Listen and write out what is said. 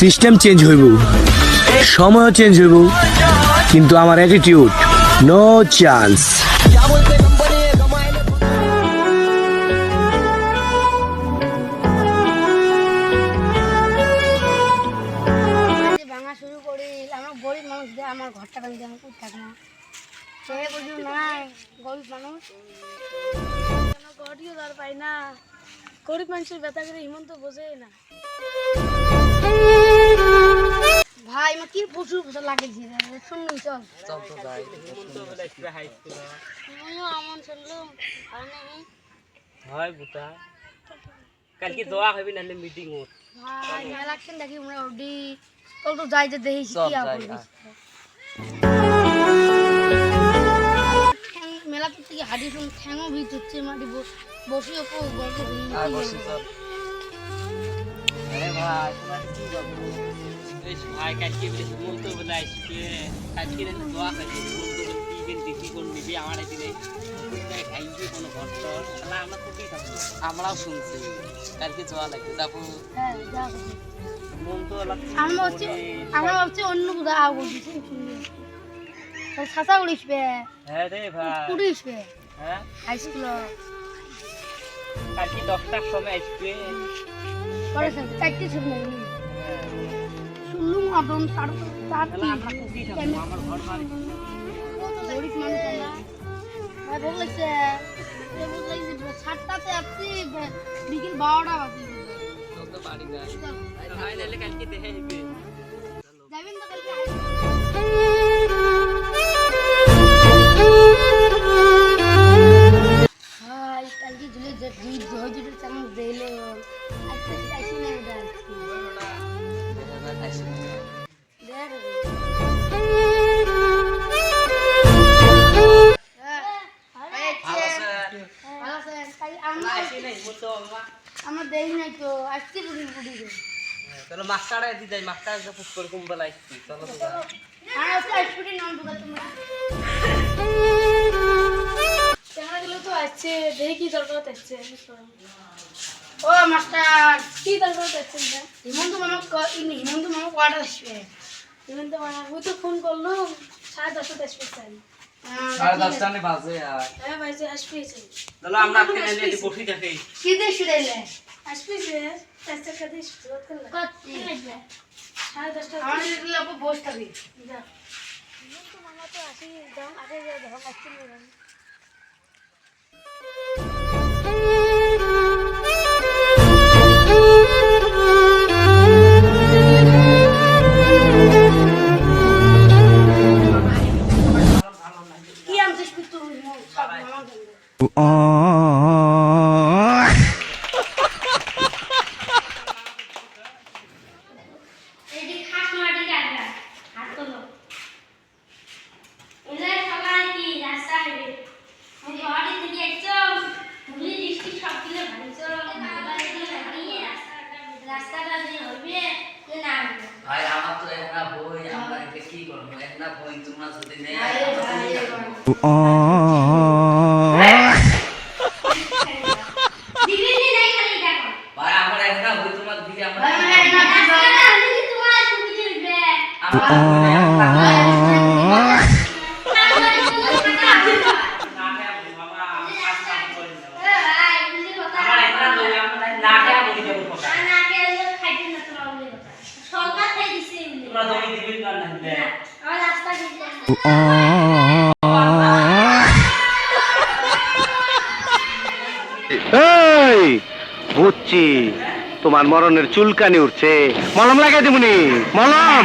System change হইব, সময়ও change হইব, কিন্তু আমার অ্যাটিটিউড নো চান্স। ভাঙা শুরু করি, আমরা গরিব মানুষ দিয়ে আমার ঘরটা ভাঙতে আমি খুব থাকি না, সে বুঝি নাই গরিব মানুষ ঘরটিও তার পাই না, গরিব মানুষের ব্যথা করে হিমন্ত বোঝে না। ভাই আমার কি প্রচুর প্রচুর লাগেছি, শুনুন চল আমন শুনলুম আর নেই হয় বুটা কালকে দোয়া হবি নালে মিটিং হত ভাই মেলা কেন দেখি আমরা ওডি চল তো যাই যে দেখি কি করবি মেলা থেকে হাডি শুন ঠ্যাংও ভিজ হচ্ছে মাটি বসি ওপো গল্প আর বসি চল। আরে ভাই তোমার কি গল্প এই ভাই কালকে বলে মন্ত বলে আসছে কালকে রে দোয়া হইছে মন্ত বলে কি কেন দেখি কোন নিবি আমার দিলে কোথায় খাইবি কোন ঘর শালা আমরা তো কি থাকবো আমরাও শুনছি কালকে দোয়া লাগবে যাবো। হ্যাঁ যাবো মন্ত লাগছে আমরা ভাবছি অন্য কোথাও আও বলছি ছাতা উড়িসবে। হ্যাঁ রে ভাই উড়িসবে হ্যাঁ হাই স্কুল কালকে 10টার সময় আসবে পরে চারটি ছবি নেই শুনলুম আদম তার আমরা তো কি থাকবো আমার ঘর বাড়ি গরিব মানুষ আমরা ভাই ভোগ লাগছে ভোগ লাগছে ছাড়টাতে আসছি বিকেল 12টা বাজে তো বাড়ি না ভাই নালে কালকে দেখে নিবে যাবেন তো কালকে ভাই কালকে জুলে যে জিত হজুরের চামচ দেইলো আজকে চাইছি না এটা দেখ আমার দেরি নাই তো আসছি বুড়ি বুড়ি চলো মাস্টারে দি যাই মাস্টার যে পুষ করে কুম্বল আইছি চলো তো আর আসছে আসপুরি নাম বুঝা তোমরা ক্যামেরা তো আসছে দেখি কি দরকার আসছে ও মাস্টার কি দরকার আসছে হিমন্ত মামা কোয়ার্টার আসবে হিমন্ত মামা ওই তো ফোন করলো 10:30 আসবে স্যার 10:30 বাজে আর হ্যাঁ ভাই যে আসবে চলো আমরা আজকে নিয়ে এসে বসি থাকি কি দেশ শুইলে আসবে যে আজকে কাছে শুরু করলা কত লাগবে 10:30 আমাদের লোক বসে থাকি যা হিমন্ত মামা তো আসি দাম আগে যা ধম আসছে না ভাই আমার তো একটা বই আমরা এটা কি করব একটা বই তোমরা যদি নেই দিদি নাই খালি দেখো ভাই আমার একটা বই তোমার দিকে আমরা তোমার সুবিধা দিবে এই বুঝছি তোমার মরণের চুলকানি উঠছে, মলম লাগাই দিবনি মলম।